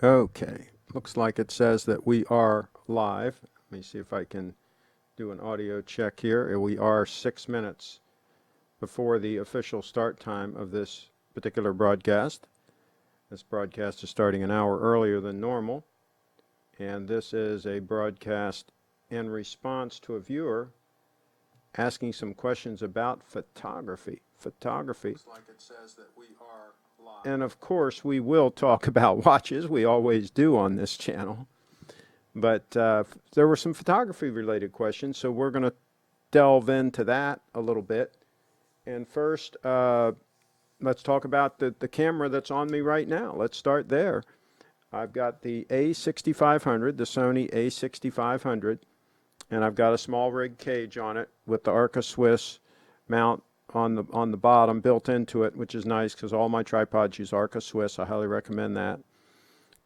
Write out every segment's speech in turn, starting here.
Okay, looks like it says that we are live. Let me see if I can do an audio check here. We are 6 minutes before the official start time of this particular broadcast. This broadcast is starting an hour earlier than normal, and this is a broadcast in response to a viewer asking some questions about photography. Looks like it says that we are live. And of course, we will talk about watches. We always do on this channel. But there were some photography related questions, so we're going to delve into that a little bit. And first, let's talk about the camera that's on me right now. Let's start there. I've got the A6500, the Sony A6500, and I've got a small rig cage on it with the Arca Swiss mount on the bottom built into it, which is nice because all my tripods use Arca Swiss. I highly recommend that.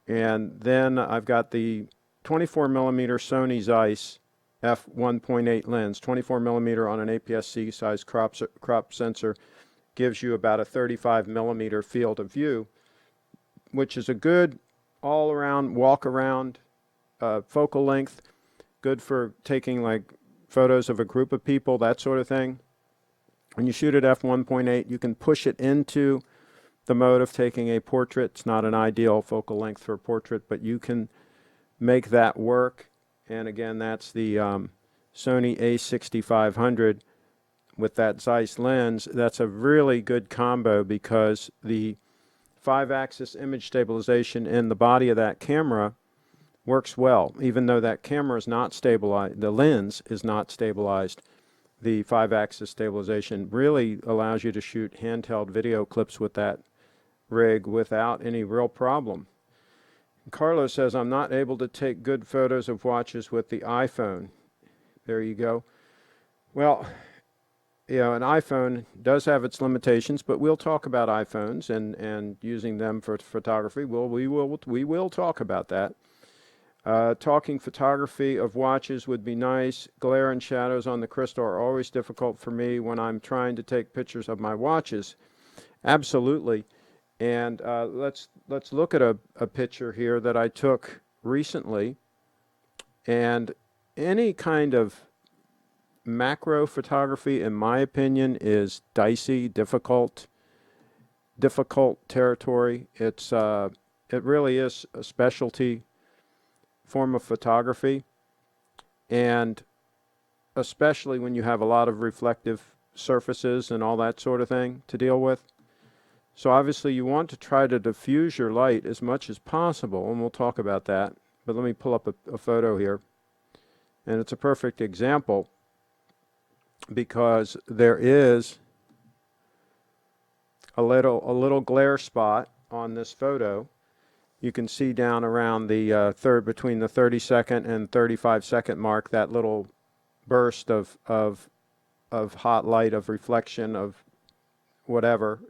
And then I've got the 24 millimeter Sony Zeiss f1.8 lens. 24 millimeter on an APS-C size crop sensor gives you about a 35 millimeter field of view, which is a good all around walk around focal length, good for taking like photos of a group of people, that sort of thing. When you shoot at f1.8, you can push it into the mode of taking a portrait. It's not an ideal focal length for a portrait, but you can make that work. And again, that's the Sony A6500 with that Zeiss lens. That's a really good combo because the 5-axis image stabilization in the body of that camera works well. Even though that camera is not stabilized, the lens is not stabilized, the 5-axis stabilization really allows you to shoot handheld video clips with that rig without any real problem. Carlos says, I'm not able to take good photos of watches with the iPhone. There you go. Well, you know, an iPhone does have its limitations, but we'll talk about iPhones and using them for photography. We will talk about that. Talking photography of watches would be nice. Glare and shadows on the crystal are always difficult for me when I'm trying to take pictures of my watches. Absolutely. And let's look at a picture here that I took recently. And any kind of macro photography, in my opinion, is dicey, difficult territory. It really is a specialty form of photography, and especially when you have a lot of reflective surfaces and all that sort of thing to deal with. So obviously you want to try to diffuse your light as much as possible, and we'll talk about that. But let me pull up a photo here, and it's a perfect example because there is a little glare spot on this photo. You can see down around the between the 30-second and 35-second mark, that little burst of hot light, of reflection, of whatever.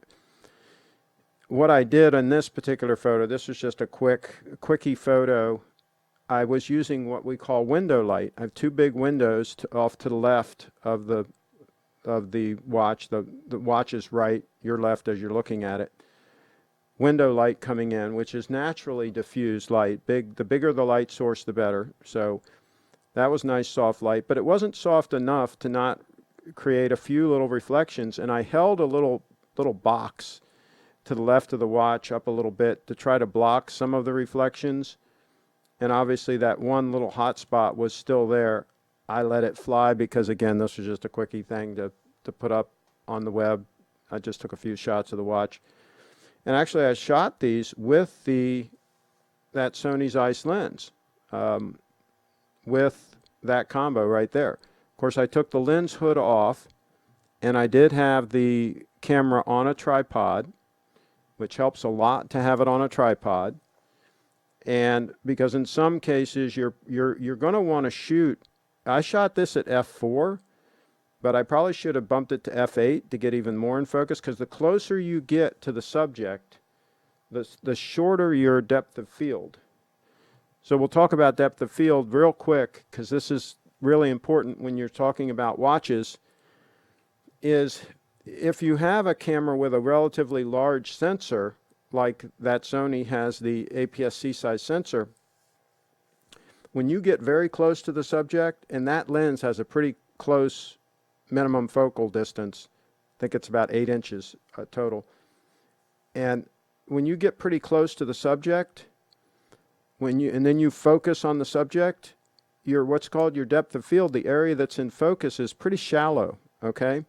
What I did in this particular photo, this was just a quickie photo. I was using what we call window light. I have two big windows off to the left of the watch. The watch is right, your left as you're looking at it. Window light coming in, which is naturally diffused light. The bigger the light source, the better. So that was nice soft light, but it wasn't soft enough to not create a few little reflections. And I held a little box to the left of the watch up a little bit to try to block some of the reflections. And obviously that one little hot spot was still there. I let it fly because, again, this was just a quickie thing to put up on the web. I just took a few shots of the watch. And actually I shot these with that Sony Zeiss lens, with that combo right there. Of course, I took the lens hood off, and I did have the camera on a tripod, which helps a lot to have it on a tripod. And because in some cases you're going to want to shoot. I shot this at f4, but I probably should have bumped it to f8 to get even more in focus, because the closer you get to the subject, the shorter your depth of field. So we'll talk about depth of field real quick, because this is really important when you're talking about watches, is if you have a camera with a relatively large sensor, like that Sony has the APS-C size sensor, when you get very close to the subject, and that lens has a pretty close minimum focal distance, I think it's about 8 inches total, and when you get pretty close to the subject, and then you focus on the subject, your what's called your depth of field, the area that's in focus, is pretty shallow, okay?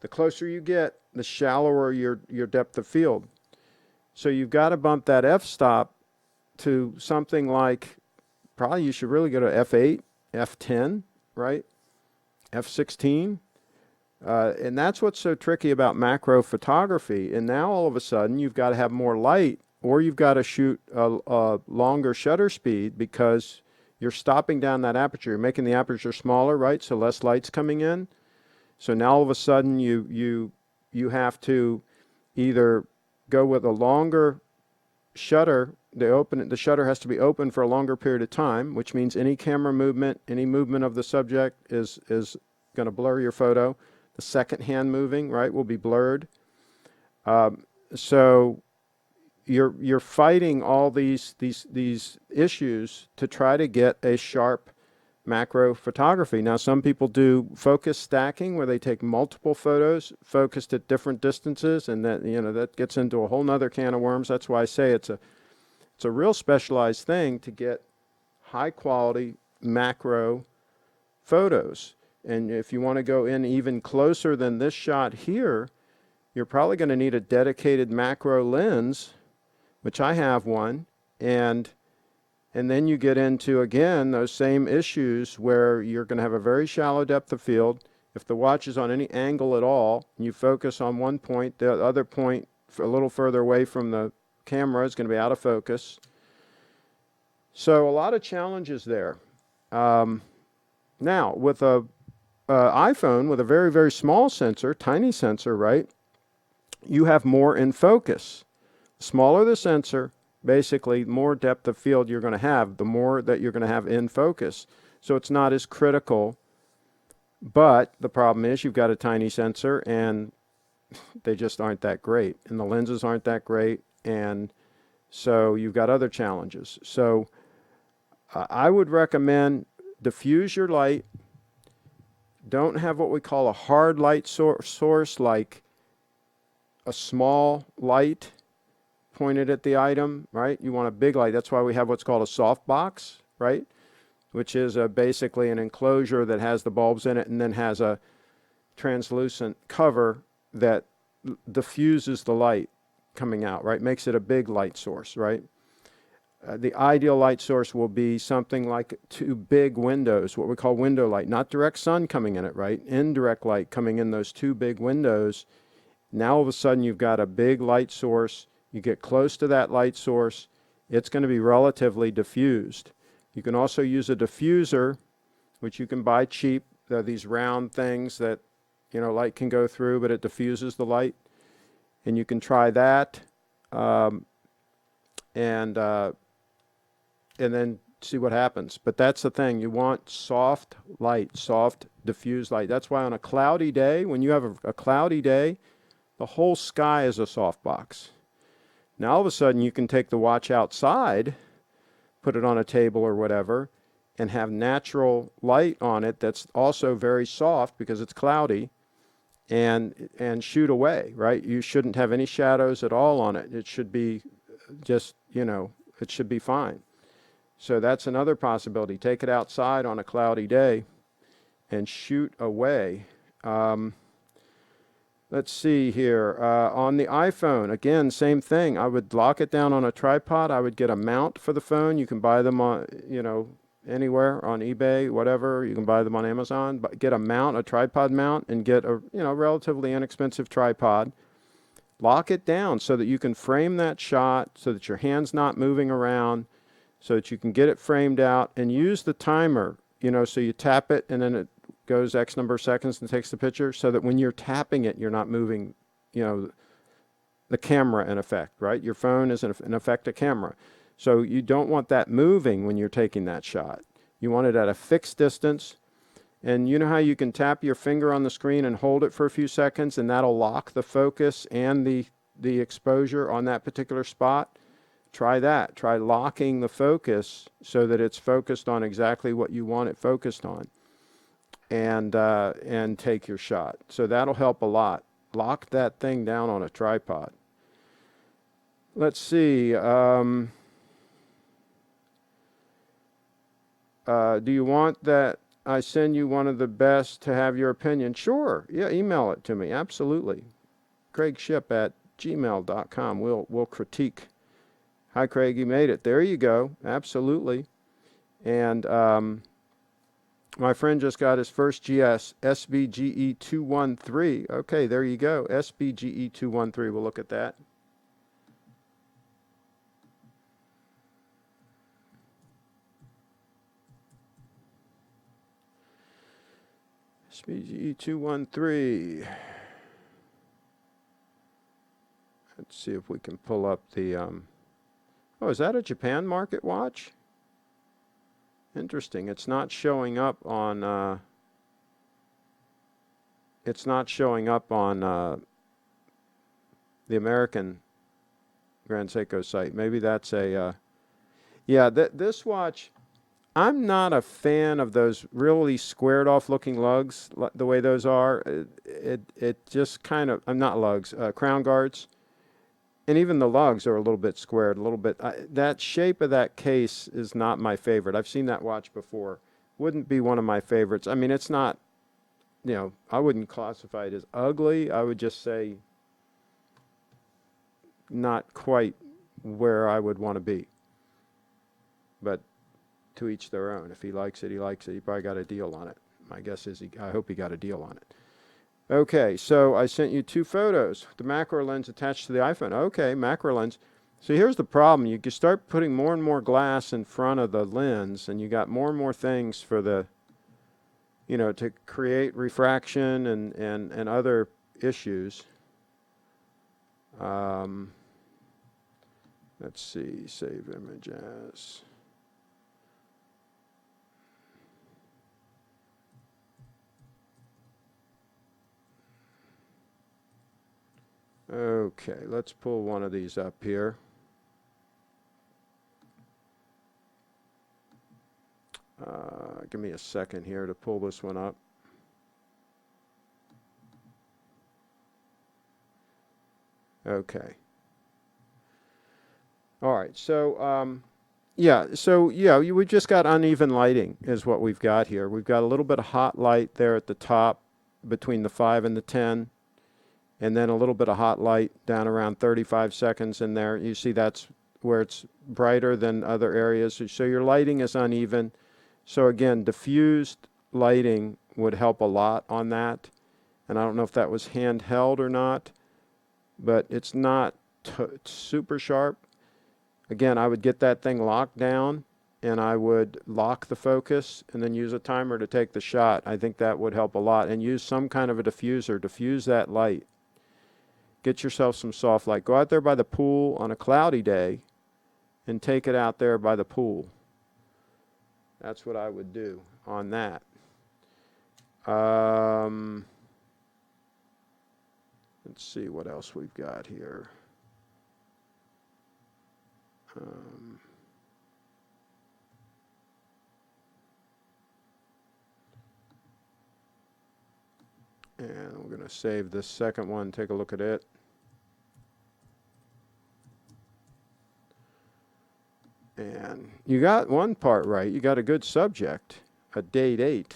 The closer you get, the shallower your depth of field. So you've got to bump that f-stop to something like, probably you should really go to f8, f10, right? f16. And that's what's so tricky about macro photography. And now all of a sudden you've got to have more light, or you've got to shoot a longer shutter speed because you're stopping down that aperture. You're making the aperture smaller, right? So less light's coming in. So now all of a sudden you have to either go with a longer shutter. The shutter has to be open for a longer period of time, which means any camera movement, any movement of the subject is going to blur your photo. The second hand moving, right, will be blurred. So you're fighting all these issues to try to get a sharp macro photography. Now, some people do focus stacking, where they take multiple photos focused at different distances, and that gets into a whole nother can of worms. That's why I say it's a real specialized thing to get high quality macro photos. And if you want to go in even closer than this shot here, you're probably going to need a dedicated macro lens, which I have one, and then you get into, again, those same issues where you're going to have a very shallow depth of field. If the watch is on any angle at all, and you focus on one point, the other point a little further away from the camera is going to be out of focus. So a lot of challenges there. Now, with a iPhone with a very, very small sensor, tiny sensor, right, you have more in focus. The smaller the sensor, basically more depth of field you're going to have, the more that you're going to have in focus. So it's not as critical, but the problem is you've got a tiny sensor and they just aren't that great, and the lenses aren't that great, and so you've got other challenges. So I would recommend diffuse your light. Don't have what we call a hard light source, like a small light pointed at the item, right? You want a big light. That's why we have what's called a soft box, right? Which is basically an enclosure that has the bulbs in it and then has a translucent cover that diffuses the light coming out, right? Makes it a big light source, right? The ideal light source will be something like 2 big windows, what we call window light, not direct sun coming in it, right? Indirect light coming in those 2 big windows. Now all of a sudden you've got a big light source. You get close to that light source, it's going to be relatively diffused. You can also use a diffuser, which you can buy cheap. They're these round things that, light can go through, but it diffuses the light. And you can try that, and then see what happens. But that's the thing. You want soft light, soft diffused light. That's why on a cloudy day, when you have a cloudy day, the whole sky is a softbox. Now all of a sudden you can take the watch outside, put it on a table or whatever, and have natural light on it that's also very soft because it's cloudy, and shoot away, right? You shouldn't have any shadows at all on it. It should be just, it should be fine. So that's another possibility. Take it outside on a cloudy day and shoot away. Let's see here. On the iPhone, again, same thing. I would lock it down on a tripod. I would get a mount for the phone. You can buy them on, anywhere, on eBay, whatever. You can buy them on Amazon. But get a mount, a tripod mount, and get a relatively inexpensive tripod. Lock it down so that you can frame that shot, so that your hand's not moving around, so that you can get it framed out, and use the timer. So you tap it and then it goes X number of seconds and takes the picture, so that when you're tapping it, you're not moving, the camera in effect, right? Your phone is in effect a camera. So you don't want that moving when you're taking that shot. You want it at a fixed distance. And you know how you can tap your finger on the screen and hold it for a few seconds, and that'll lock the focus and the the exposure on that particular spot, try that. Try locking the focus so that it's focused on exactly what you want it focused on, and take your shot. So that'll help a lot. Lock that thing down on a tripod. Let's see. Do you want that I send you one of the best to have your opinion? Sure. Yeah, email it to me. Absolutely. CraigShipp@gmail.com. We'll critique. Hi, Craig, you made it. There you go. Absolutely. And my friend just got his first GS, SBGE213. Okay, there you go. SBGE213. We'll look at that. SBGE213. Let's see if we can pull up the... Oh, is that a Japan market watch? Interesting. It's not showing up on... it's not showing up on the American Grand Seiko site. Maybe that's a... yeah, this watch... I'm not a fan of those really squared off looking lugs, the way those are. It just kind of... not lugs, crown guards. And even the lugs are a little bit squared, a little bit. That shape of that case is not my favorite. I've seen that watch before. Wouldn't be one of my favorites. I mean, it's not, you know, I wouldn't classify it as ugly. I would just say not quite where I would want to be. But to each their own. If he likes it, he likes it. He probably got a deal on it. My guess is I hope he got a deal on it. Okay, so I sent you 2 photos. The macro lens attached to the iPhone. Okay, macro lens. So here's the problem. You can start putting more and more glass in front of the lens, and you got more and more things for the, you know, to create refraction and other issues. Let's see, save image as. Okay, let's pull one of these up here. Give me a second here to pull this one up. Okay. All right, so we just got uneven lighting is what we've got here. We've got a little bit of hot light there at the top between the 5 and the 10. And then a little bit of hot light down around 35 seconds in there. You see that's where it's brighter than other areas. So your lighting is uneven. So again, diffused lighting would help a lot on that. And I don't know if that was handheld or not, but it's not super sharp. Again, I would get that thing locked down, and I would lock the focus and then use a timer to take the shot. I think that would help a lot. And use some kind of a diffuser. Diffuse that light. Get yourself some soft light. Go out there by the pool on a cloudy day and take it out there by the pool. That's what I would do on that. Let's see what else we've got here. And we're going to save this second one, take a look at it. And you got one part right. You got a good subject, a date 8.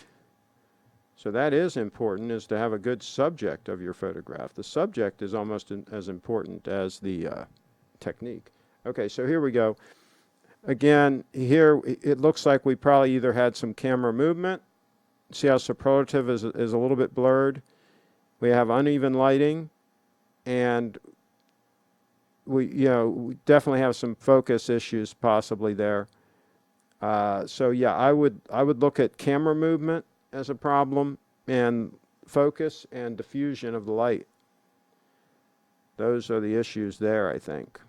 So that is important, is to have a good subject of your photograph. The subject is almost as important as the technique. Okay, so here we go. Again, here it looks like we probably either had some camera movement. See how superlative is a little bit blurred. We have uneven lighting, and we definitely have some focus issues possibly there. So yeah, I would look at camera movement as a problem, and focus and diffusion of the light. Those are the issues there, I think.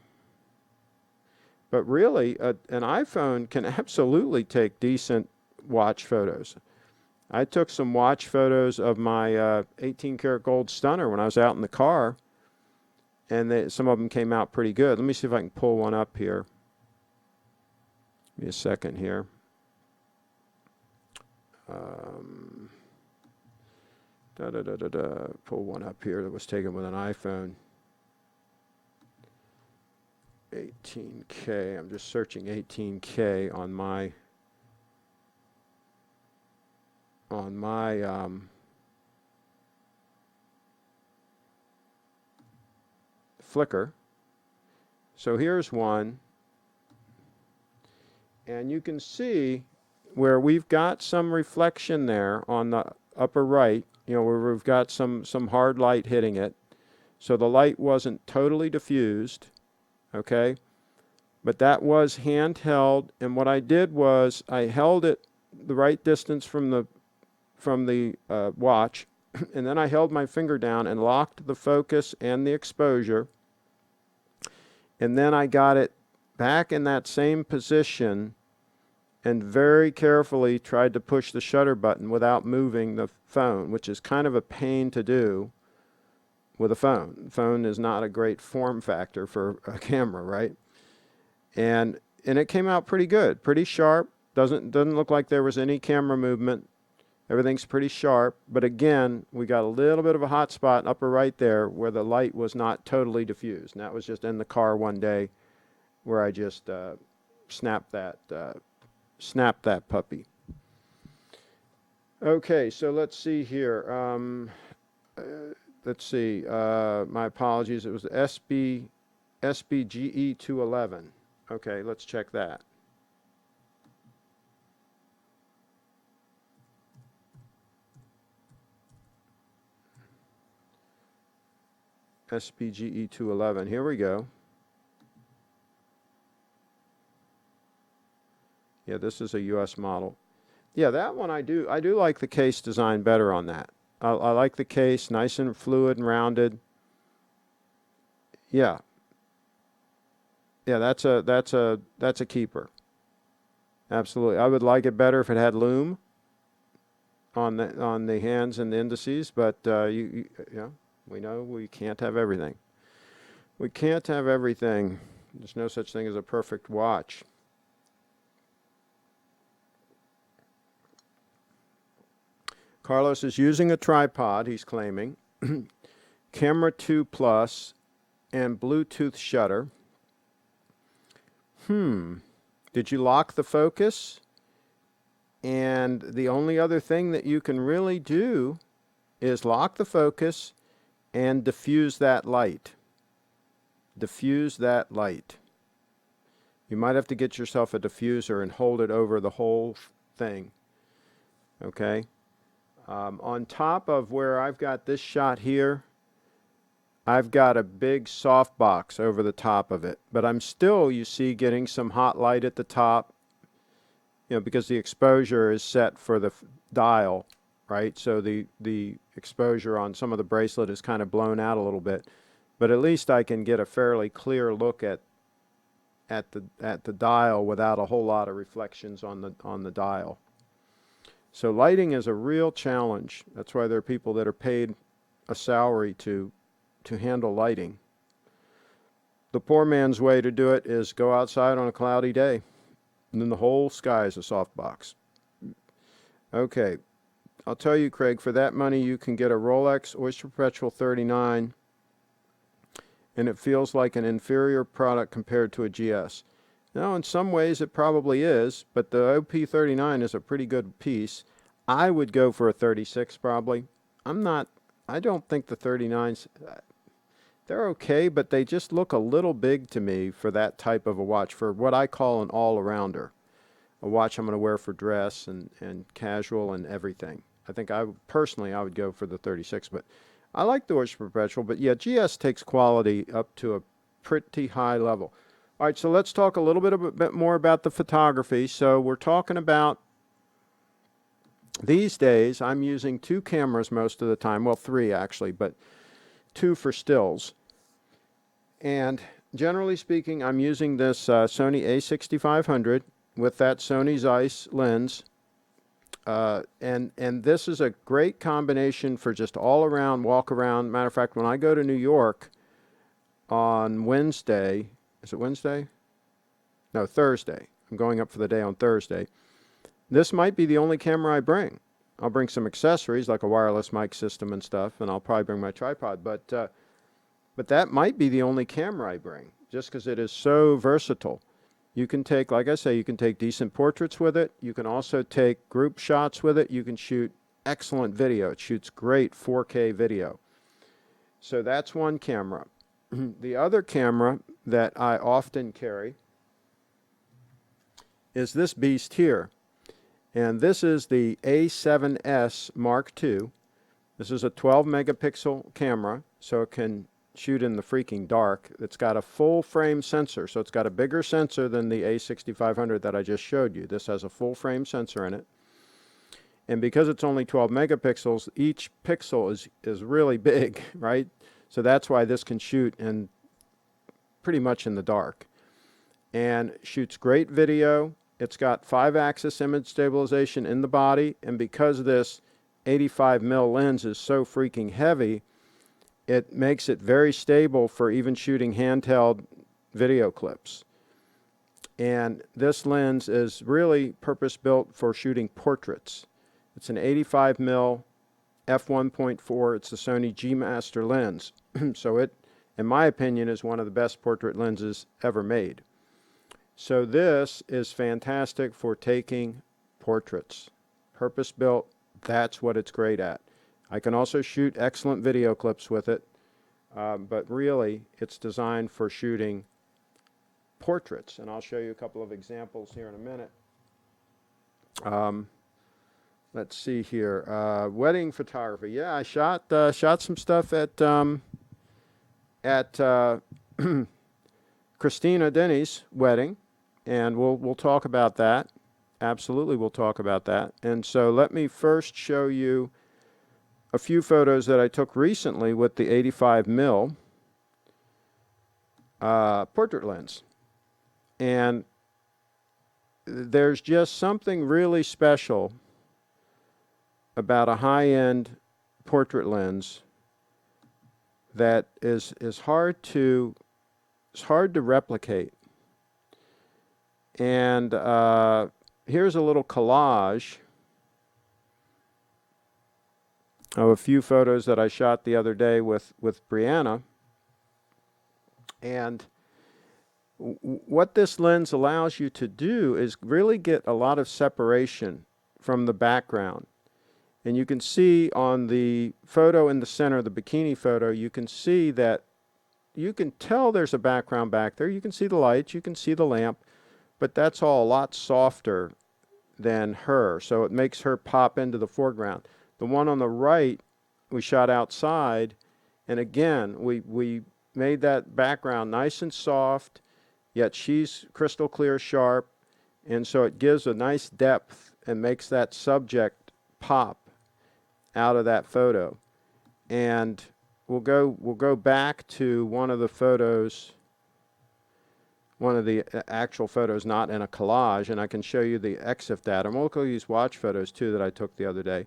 But really, an iPhone can absolutely take decent watch photos. I took some watch photos of my 18 karat gold stunner when I was out in the car, and some of them came out pretty good. Let me see if I can pull one up here. Give me a second here. Pull one up here that was taken with an iPhone. 18K. I'm just searching 18K on my Flickr. So here's one, and you can see where we've got some reflection there on the upper right, where we've got some hard light hitting it. So the light wasn't totally diffused, okay? But that was handheld, and what I did was I held it the right distance from the watch, and then I held my finger down and locked the focus and the exposure, and then I got it back in that same position and very carefully tried to push the shutter button without moving the phone, which is kind of a pain to do with a phone. The phone is not a great form factor for a camera, right? And it came out pretty good, pretty sharp. Doesn't look like there was any camera movement. Everything's pretty sharp, but again, we got a little bit of a hot spot upper right there where the light was not totally diffused. And that was just in the car one day where I just snapped that puppy. Okay, so let's see here. Let's see. My apologies. It was the SBGE211. Okay, let's check that. SBGE211. Here we go. Yeah, this is a US model. Yeah, that one I do like the case design better on that. I like the case, nice and fluid and rounded. Yeah. Yeah, that's a keeper. Absolutely. I would like it better if it had lume on the hands and the indices, but we know we can't have everything. We can't have everything. There's no such thing as a perfect watch. Carlos is using a tripod, he's claiming, camera 2 plus, and Bluetooth shutter. Did you lock the focus? And the only other thing that you can really do is lock the focus and diffuse that light. Diffuse that light. You might have to get yourself a diffuser and hold it over the whole thing. Okay? On top of where I've got this shot here, I've got a big softbox over the top of it. But I'm still, you see, getting some hot light at the top, because the exposure is set for the dial, right? So the exposure on some of the bracelet is kind of blown out a little bit. But at least I can get a fairly clear look at the dial without a whole lot of reflections on the dial. So lighting is a real challenge. That's why there are people that are paid a salary to handle lighting. The poor man's way to do it is go outside on a cloudy day, and then the whole sky is a softbox. Okay, I'll tell you, Craig, for that money you can get a Rolex Oyster Perpetual 39, and it feels like an inferior product compared to a GS. Now, in some ways it probably is, but the OP39 is a pretty good piece. I would go for a 36 probably. I don't think the 39s, they're okay, but they just look a little big to me for that type of a watch, for what I call an all-arounder. A watch I'm going to wear for dress and casual and everything. I think I would go for the 36, but I like the Oyster Perpetual, but yeah, GS takes quality up to a pretty high level. All right, so let's talk a little bit more about the photography. So we're talking about, these days, I'm using 2 cameras most of the time. Well, 3 actually, but 2 for stills. And generally speaking, I'm using this Sony a6500 with that Sony Zeiss lens. And this is a great combination for just all around, walk around. Matter of fact, when I go to New York, on Wednesday. Is it Wednesday? No, Thursday. I'm going up for the day on Thursday. This might be the only camera I bring. I'll bring some accessories like a wireless mic system and stuff, and I'll probably bring my tripod. But that might be the only camera I bring, just because it is so versatile. You can take, like I say, you can take decent portraits with it. You can also take group shots with it. You can shoot excellent video. It shoots great 4K video. So that's one camera. The other camera that I often carry is this beast here. And this is the A7S Mark II. This is a 12 megapixel camera, so it can shoot in the freaking dark. It's got a full frame sensor, so it's got a bigger sensor than the A6500 that I just showed you. This has a full frame sensor in it. And because it's only 12 megapixels, each pixel is really big, right? So that's why this can shoot in pretty much in the dark. And shoots great video. It's got 5-axis image stabilization in the body, and because this 85mm lens is so freaking heavy, it makes it very stable for even shooting handheld video clips. And this lens is really purpose-built for shooting portraits. It's an 85mm f1.4. It's the Sony G Master lens. So it, in my opinion, is one of the best portrait lenses ever made. So this is fantastic for taking portraits. Purpose-built, that's what it's great at. I can also shoot excellent video clips with it, but really it's designed for shooting portraits. And I'll show you a couple of examples here in a minute. Let's see here. Wedding photography. Yeah, I shot some stuff at Christina Denny's wedding. And we'll talk about that. Absolutely, we'll talk about that. And so let me first show you a few photos that I took recently with the 85mm portrait lens. And there's just something really special about a high-end portrait lens that is hard to replicate. And here's a little collage of a few photos that I shot the other day with Brianna. And what this lens allows you to do is really get a lot of separation from the background. And you can see on the photo in the center, the bikini photo, you can see that you can tell there's a background back there. You can see the lights, you can see the lamp. But that's all a lot softer than her, so it makes her pop into the foreground. The one on the right, we shot outside, and again, we made that background nice and soft, yet she's crystal clear sharp, and so it gives a nice depth and makes that subject pop out of that photo. And we'll go back to one of the photos, one of the actual photos, not in a collage, and I can show you the EXIF data. We'll go use watch photos too that I took the other day.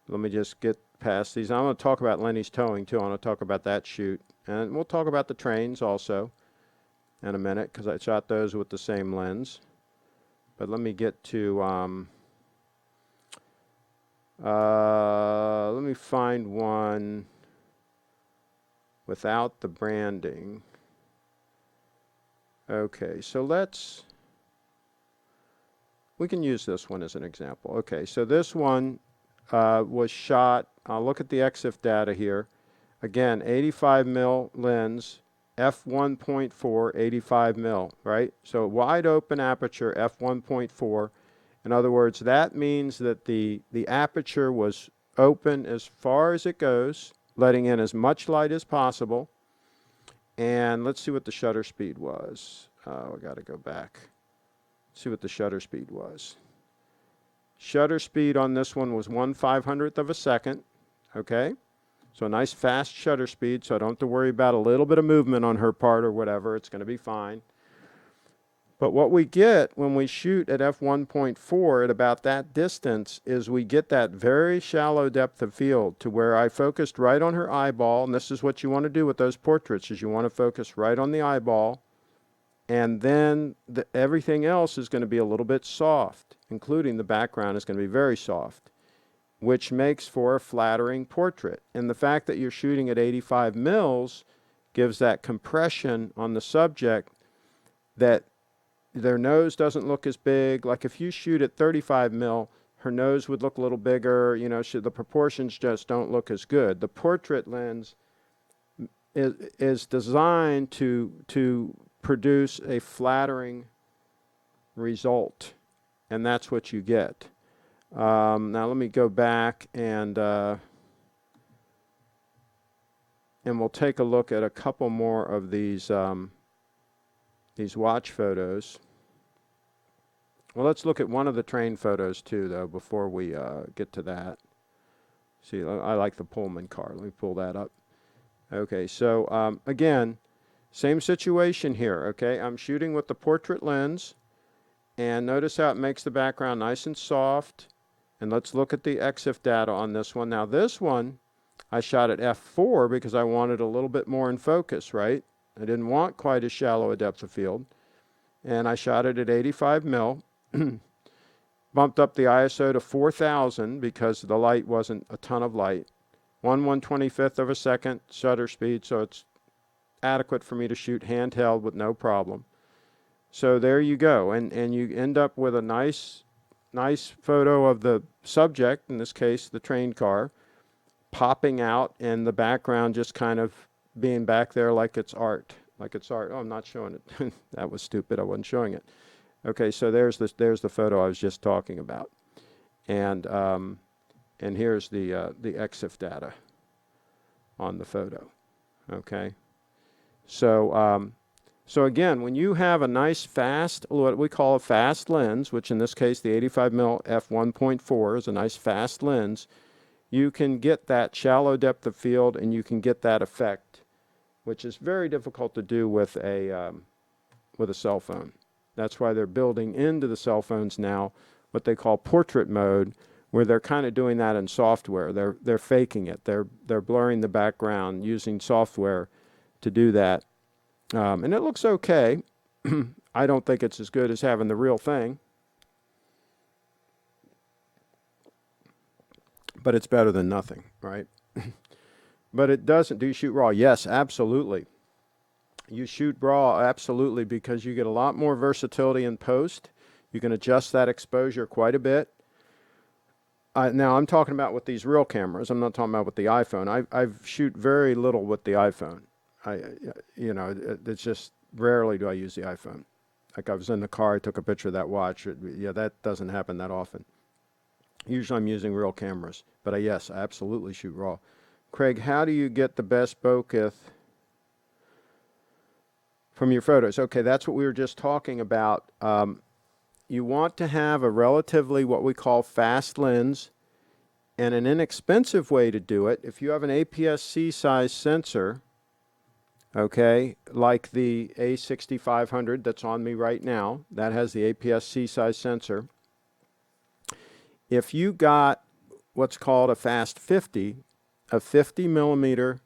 Let me just get past these. I'm going to talk about Lenny's towing too. I want to talk about that shoot, and we'll talk about the trains also in a minute because I shot those with the same lens. But let me get to let me find one without the branding. Okay, so we can use this one as an example. Okay, so this one was shot, I'll look at the EXIF data here. Again, 85mm lens, f1.4, 85mm, right? So wide open aperture, f1.4. In other words, that means that the aperture was open as far as it goes, letting in as much light as possible. And let's see what the shutter speed was. I got to go back. See what the shutter speed was. Shutter speed on this one was 1/500th of a second. Okay? So a nice fast shutter speed, so I don't have to worry about a little bit of movement on her part or whatever. It's going to be fine. But what we get when we shoot at f1.4 at about that distance is we get that very shallow depth of field to where I focused right on her eyeball, and this is what you want to do with those portraits, is you want to focus right on the eyeball, and then everything else is going to be a little bit soft, including the background is going to be very soft, which makes for a flattering portrait. And the fact that you're shooting at 85 mils gives that compression on the subject that their nose doesn't look as big. Like if you shoot at 35 mil, her nose would look a little bigger. You know, the proportions just don't look as good. The portrait lens is designed to produce a flattering result, and that's what you get. Now let me go back and we'll take a look at a couple more of these watch photos. Well, let's look at one of the train photos too, though, before we get to that. See, I like the Pullman car. Let me pull that up. Okay, so again, same situation here, okay? I'm shooting with the portrait lens, and notice how it makes the background nice and soft. And let's look at the EXIF data on this one. Now this one, I shot at f4 because I wanted a little bit more in focus, right? I didn't want quite as shallow a depth of field. And I shot it at 85 mil. Bumped up the ISO to 4000 because the light wasn't a ton of light. 1/125th of a second shutter speed, so it's adequate for me to shoot handheld with no problem. So there you go, and you end up with a nice photo of the subject, in this case the train car, popping out, and the background just kind of being back there like it's art. Like it's art. Oh, I'm not showing it. That was stupid. I wasn't showing it. Okay, so there's the photo I was just talking about, and here's the EXIF data on the photo. Okay, so so again, when you have a nice fast, what we call a fast lens, which in this case the 85 mm f1.4 is a nice fast lens, you can get that shallow depth of field and you can get that effect, which is very difficult to do with a cell phone. That's why they're building into the cell phones now what they call portrait mode, where they're kind of doing that in software. They're faking it. They're blurring the background using software to do that. And it looks okay. I don't think it's as good as having the real thing, but it's better than nothing, right? But it doesn't. Do you shoot RAW? Yes, absolutely. You shoot RAW, absolutely, because you get a lot more versatility in post. You can adjust that exposure quite a bit. Now, I'm talking about with these real cameras. I'm not talking about with the iPhone. I shoot very little with the iPhone. It's just rarely do I use the iPhone. Like I was in the car, I took a picture of that watch. That doesn't happen that often. Usually I'm using real cameras. But yes, I absolutely shoot RAW. Craig, how do you get the best bokeh from your photos? Okay, that's what we were just talking about. You want to have a relatively what we call fast lens, and an inexpensive way to do it, if you have an APS-C size sensor, okay, like the A6500 that's on me right now, that has the APS-C size sensor. If you got what's called a fast 50, a 50 millimeter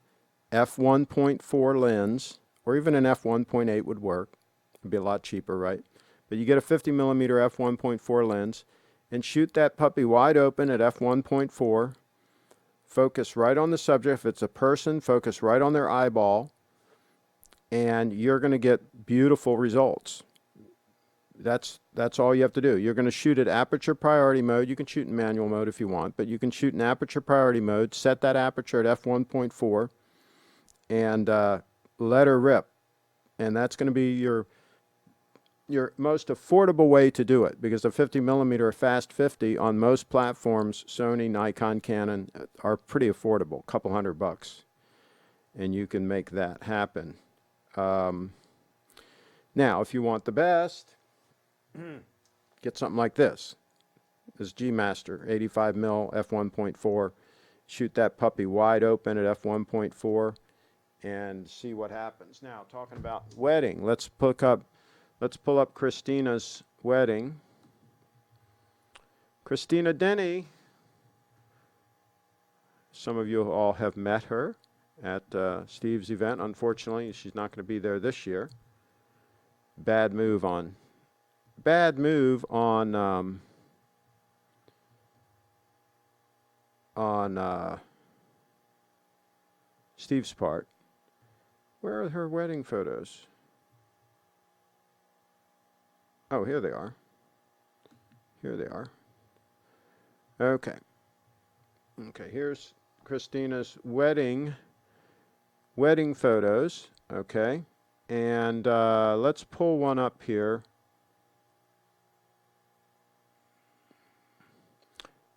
f1.4 lens, or even an f1.8 would work. It'd be a lot cheaper, right? But you get a 50 millimeter f1.4 lens and shoot that puppy wide open at f1.4. Focus right on the subject. If it's a person, focus right on their eyeball, and you're going to get beautiful results. That's all you have to do. You're going to shoot at aperture priority mode. You can shoot in manual mode if you want, but you can shoot in aperture priority mode. Set that aperture at f1.4 and let her rip. And that's going to be your most affordable way to do it, because a 50 millimeter fast 50 on most platforms, Sony, Nikon, Canon, are pretty affordable, a couple $100, and you can make that happen. Now, if you want the best, get something like this. This G Master 85 mm f1.4. Shoot that puppy wide open at f1.4 and see what happens. Now, talking about wedding, let's let's pull up Christina's wedding. Christina Denny. Some of you all have met her at Steve's event. Unfortunately, she's not going to be there this year. Bad move on Steve's part. Where are her wedding photos? Oh, here they are. Here they are. Okay. Okay, here's Christina's wedding photos. Okay. And let's pull one up here.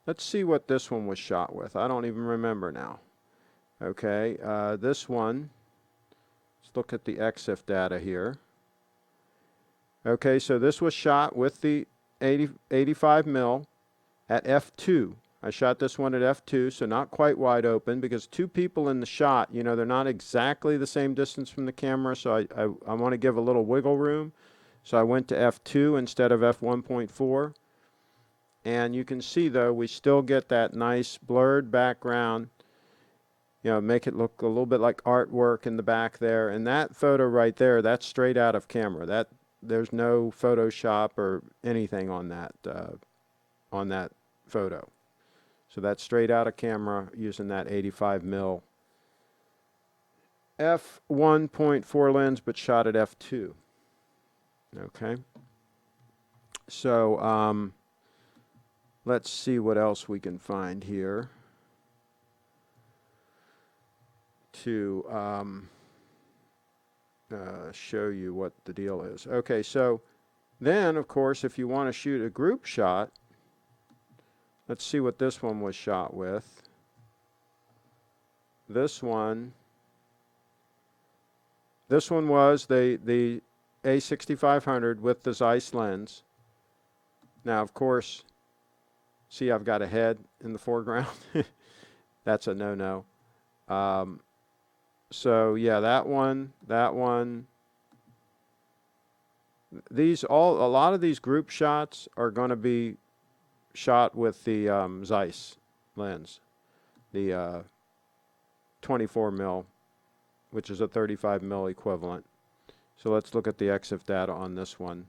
Let's see what this one was shot with. I don't even remember now. Okay, this one, let's look at the EXIF data here. Okay, so this was shot with the 85 mil at f2. I shot this one at f2, so not quite wide open, because two people in the shot, you know, they're not exactly the same distance from the camera, so I want to give a little wiggle room. So I went to f2 instead of f1.4. And you can see, though, we still get that nice blurred background, you know, make it look a little bit like artwork in the back there. And that photo right there, that's straight out of camera. There's no Photoshop or anything on that photo. So that's straight out of camera using that 85 mil f1.4 lens, but shot at f2. Okay. So let's see what else we can find here to show you what the deal is. Okay, so then, of course, if you want to shoot a group shot, let's see what this one was shot with. This one was the A6500 with the Zeiss lens. Now, of course, see, I've got a head in the foreground. That's a no-no. So yeah, that one. A lot of these group shots are going to be shot with the Zeiss lens, the 24 mil, which is a 35 mil equivalent. So let's look at the EXIF data on this one.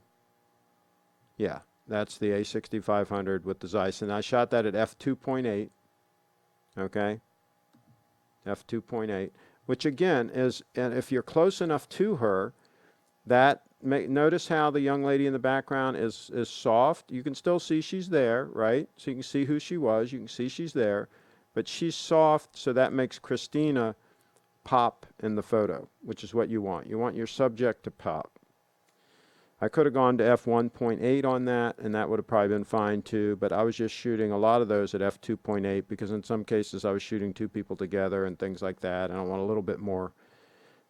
Yeah, that's the A6500 with the Zeiss, and I shot that at f2.8. Okay, f2.8, which again is, and if you're close enough to her, notice how the young lady in the background is soft. You can still see she's there, right? So you can see who she was. You can see she's there, but she's soft, so that makes Christina pop in the photo, which is what you want. You want your subject to pop. I could have gone to f1.8 on that, and that would have probably been fine too, but I was just shooting a lot of those at f2.8 because in some cases I was shooting two people together and things like that, and I want a little bit more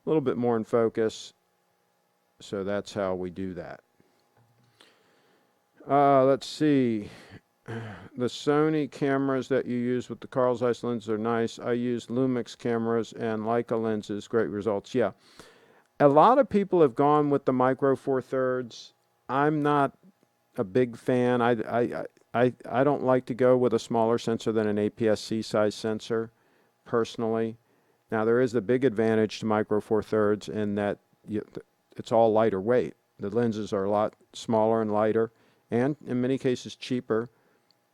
in focus. So that's how we do that. Let's see. The Sony cameras that you use with the Carl Zeiss lenses are nice. I use Lumix cameras and Leica lenses. Great results. Yeah. A lot of people have gone with the Micro Four Thirds. I'm not a big fan. I don't like to go with a smaller sensor than an APS-C size sensor, personally. Now there is the big advantage to Micro Four Thirds in that it's all lighter weight. The lenses are a lot smaller and lighter, and in many cases cheaper.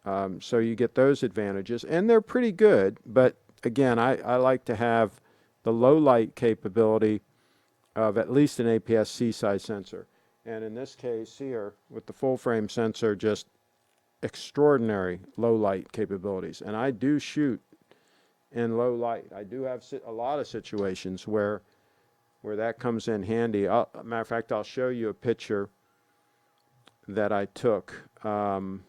So you get those advantages, and they're pretty good. But again, I like to have the low light capability of at least an APS-C size sensor. And in this case here, with the full frame sensor, just extraordinary low light capabilities. And I do shoot in low light. I do have a lot of situations where that comes in handy. Matter of fact, I'll show you a picture that I took that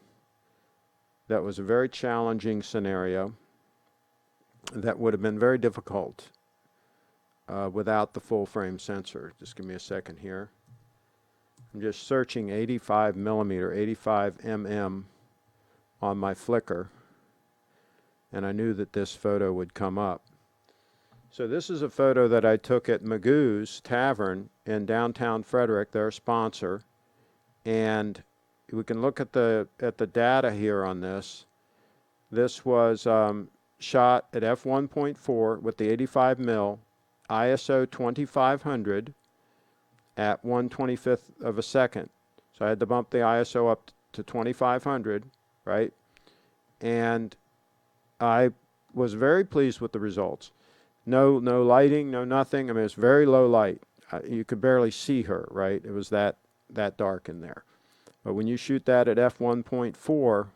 was a very challenging scenario that would have been very difficult without the full frame sensor. Just give me a second here. I'm just searching 85 millimeter, 85 mm on my Flickr, and I knew that this photo would come up. So this is a photo that I took at Magoo's Tavern in downtown Frederick, their sponsor, And we can look at the data here on this. This was shot at f1.4 with the 85 mil, ISO 2500 at 1/25th of a second. So I had to bump the ISO up to 2500, right? And I was very pleased with the results. No lighting, no nothing. I mean, it's very low light. You could barely see her, right? It was that dark in there. But when you shoot that at f1.4,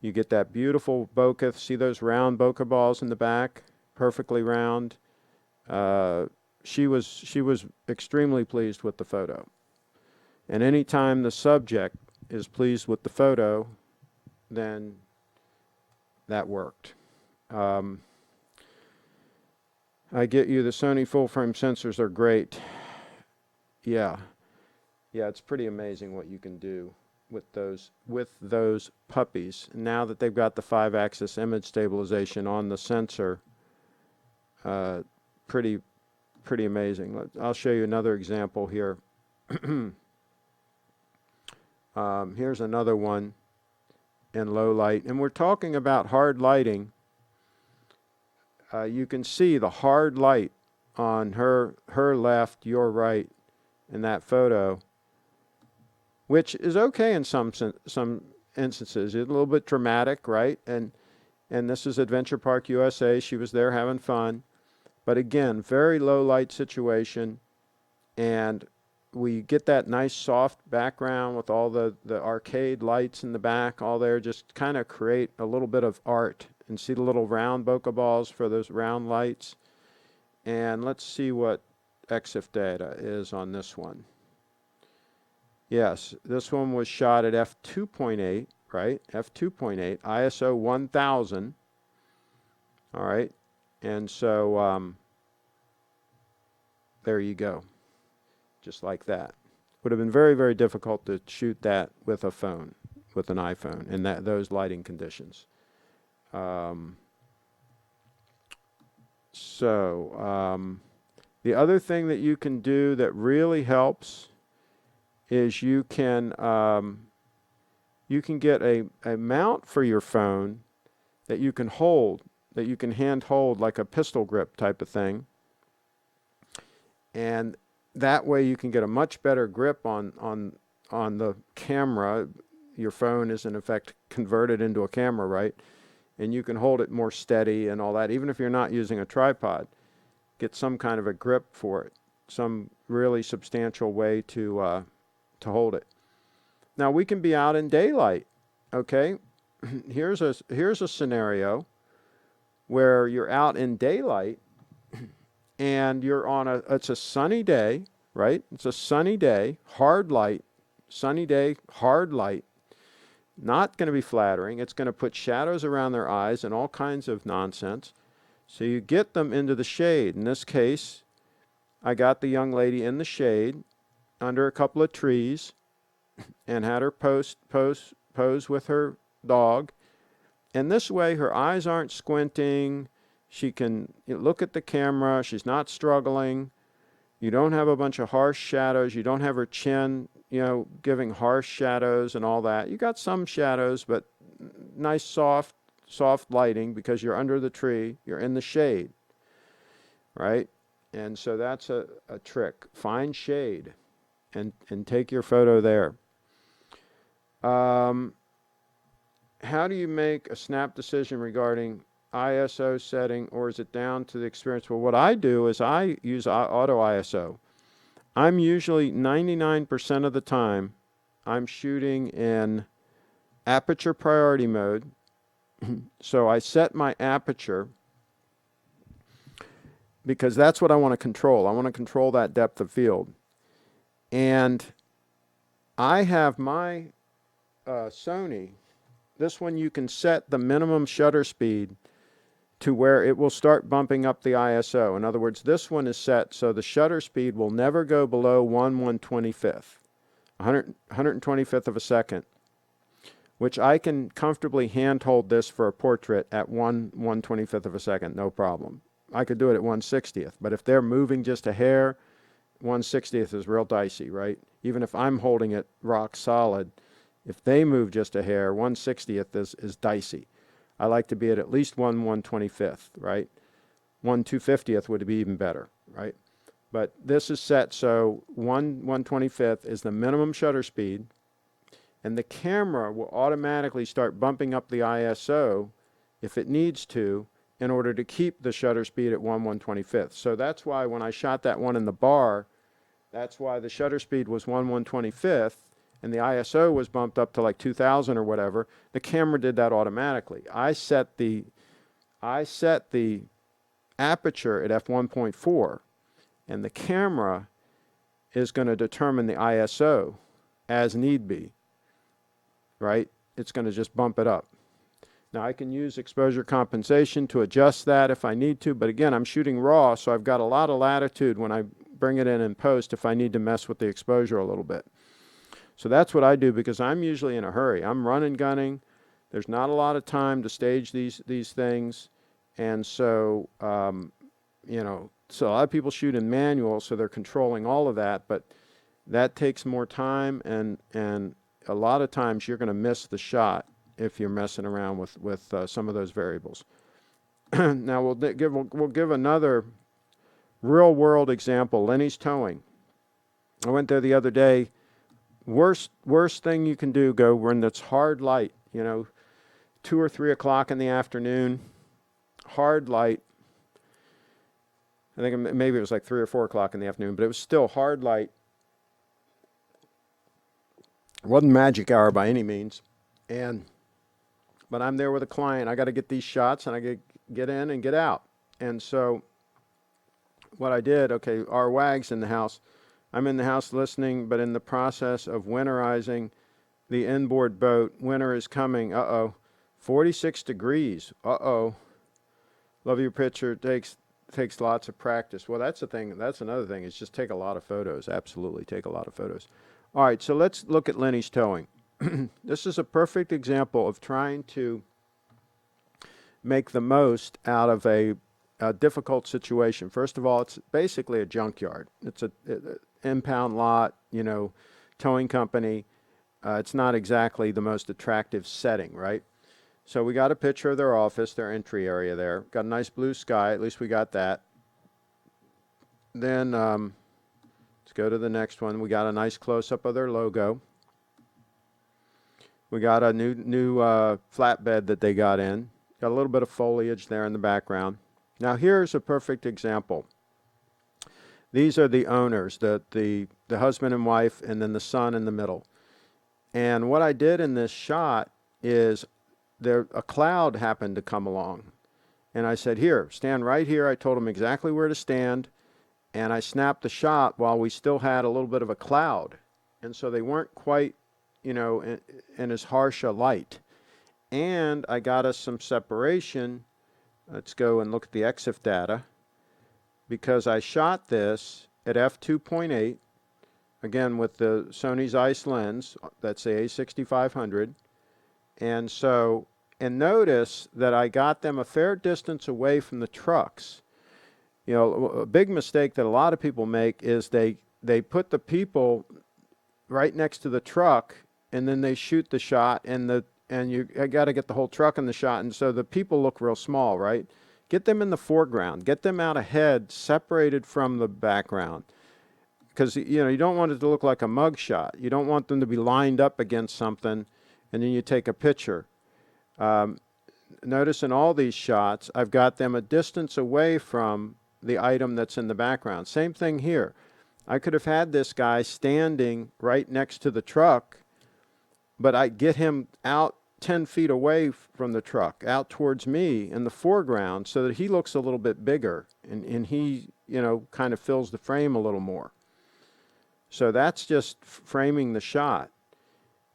you get that beautiful bokeh. See those round bokeh balls in the back? Perfectly round. She was extremely pleased with the photo. And anytime the subject is pleased with the photo, then that worked. I get you, the Sony full frame sensors are great. Yeah, it's pretty amazing what you can do with those puppies. Now that they've got the 5-axis image stabilization on the sensor, pretty amazing. I'll show you another example here. Here's another one in low light, and we're talking about hard lighting. You can see the hard light on her left, your right in that photo, which is okay in some instances. It's a little bit dramatic, right? And this is Adventure Park, USA. She was there having fun. But again, very low light situation, and we get that nice soft background with all the arcade lights in the back, all there, just kind of create a little bit of art. And see the little round bokeh balls for those round lights. And let's see what EXIF data is on this one. Yes, this one was shot at f2.8, right? f2.8, ISO 1000. All right, and so there you go, just like that. Would have been very, very difficult to shoot that with a phone, with an iPhone, in those lighting conditions. The other thing that you can do that really helps is you can get a mount for your phone that you can hold, that you can hand hold like a pistol grip type of thing. And that way you can get a much better grip on the camera. Your phone is in effect converted into a camera, right? And you can hold it more steady and all that, even if you're not using a tripod. Get some kind of a grip for it, some really substantial way to hold it. Now we can be out in daylight, okay? Here's a scenario where you're out in daylight and you're on it's a sunny day, right? It's a sunny day, hard light, sunny day, hard light. Not going to be flattering. It's going to put shadows around their eyes and all kinds of nonsense. So you get them into the shade. In this case, I got the young lady in the shade under a couple of trees and had her pose with her dog. And this way her eyes aren't squinting. She can look at the camera. She's not struggling. You don't have a bunch of harsh shadows. You don't have her chin, giving harsh shadows and all that. You got some shadows, but nice soft lighting because you're under the tree. You're in the shade, right? And so that's a trick. Find shade and take your photo there. How do you make a snap decision regarding ISO setting, or is it down to the experience? Well, what I do is I use auto ISO. I'm usually 99% of the time I'm shooting in aperture priority mode. So I set my aperture because that's what I want to control. I want to control that depth of field. And I have my Sony, this one you can set the minimum shutter speed to where it will start bumping up the ISO. In other words, this one is set so the shutter speed will never go below 1/125th, 125th of a second, which I can comfortably handhold this for a portrait at 1/125th of a second, no problem. I could do it at 1/60th, but if they're moving just a hair, 1/60th is real dicey, right? Even if I'm holding it rock solid, if they move just a hair, 1/60th is dicey. I like to be at least 1/125th, right? 1/250th would be even better, right? But this is set so 1/125th is the minimum shutter speed, and the camera will automatically start bumping up the ISO if it needs to in order to keep the shutter speed at 1/125th. So that's why when I shot that one in the bar, that's why the shutter speed was 1/125th and the ISO was bumped up to like 2000 or whatever. The camera did that automatically. I set the aperture at f1.4, and the camera is going to determine the ISO as need be, right? It's going to just bump it up. Now I can use exposure compensation to adjust that if I need to, but again, I'm shooting raw, so I've got a lot of latitude when I bring it in post if I need to mess with the exposure a little bit. So that's what I do because I'm usually in a hurry. I'm running, gunning. There's not a lot of time to stage these things, and so so a lot of people shoot in manual, so they're controlling all of that, but that takes more time, and a lot of times you're going to miss the shot if you're messing around with some of those variables. Now we'll give another real world example. Lenny's Towing. I went there the other day. Worst thing you can do, go when it's hard light, 2 or 3 o'clock in the afternoon, hard light. I think maybe it was like 3 or 4 o'clock in the afternoon, but it was still hard light. It wasn't magic hour by any means. But I'm there with a client. I got to get these shots, and I get in and get out. And so what I did, okay, our WAG's in the house. I'm in the house listening, but in the process of winterizing the inboard boat. Winter is coming. 46 degrees. Love your picture. Takes lots of practice. Well, that's the thing. That's another thing, is just take a lot of photos. Absolutely take a lot of photos. All right, so let's look at Lenny's Towing. This is a perfect example of trying to make the most out of a difficult situation. First of all, it's basically a junkyard. It's an impound lot, towing company. It's not exactly the most attractive setting, right? So we got a picture of their office, their entry area there. Got a nice blue sky. At least we got that. Then let's go to the next one. We got a nice close-up of their logo. We got a new flatbed that they got in. Got a little bit of foliage there in the background. Now here's a perfect example. These are the owners, the husband and wife, and then the son in the middle. And what I did in this shot is a cloud happened to come along. And I said, here, stand right here. I told them exactly where to stand. And I snapped the shot while we still had a little bit of a cloud. And so they weren't quite, in as harsh a light. And I got us some separation. Let's go and look at the EXIF data. Because I shot this at f2.8, again with the Sony Zeiss lens, that's the A6500. And notice that I got them a fair distance away from the trucks. A big mistake that a lot of people make is they put the people right next to the truck, and then they shoot the shot, and you got to get the whole truck in the shot, and so the people look real small, right? Get them in the foreground. Get them out ahead, separated from the background. Because, you don't want it to look like a mug shot. You don't want them to be lined up against something, and then you take a picture. Notice in all these shots, I've got them a distance away from the item that's in the background. Same thing here. I could have had this guy standing right next to the truck, but I get him out 10 feet away from the truck, out towards me in the foreground, so that he looks a little bit bigger, and he, kind of fills the frame a little more. So that's just framing the shot.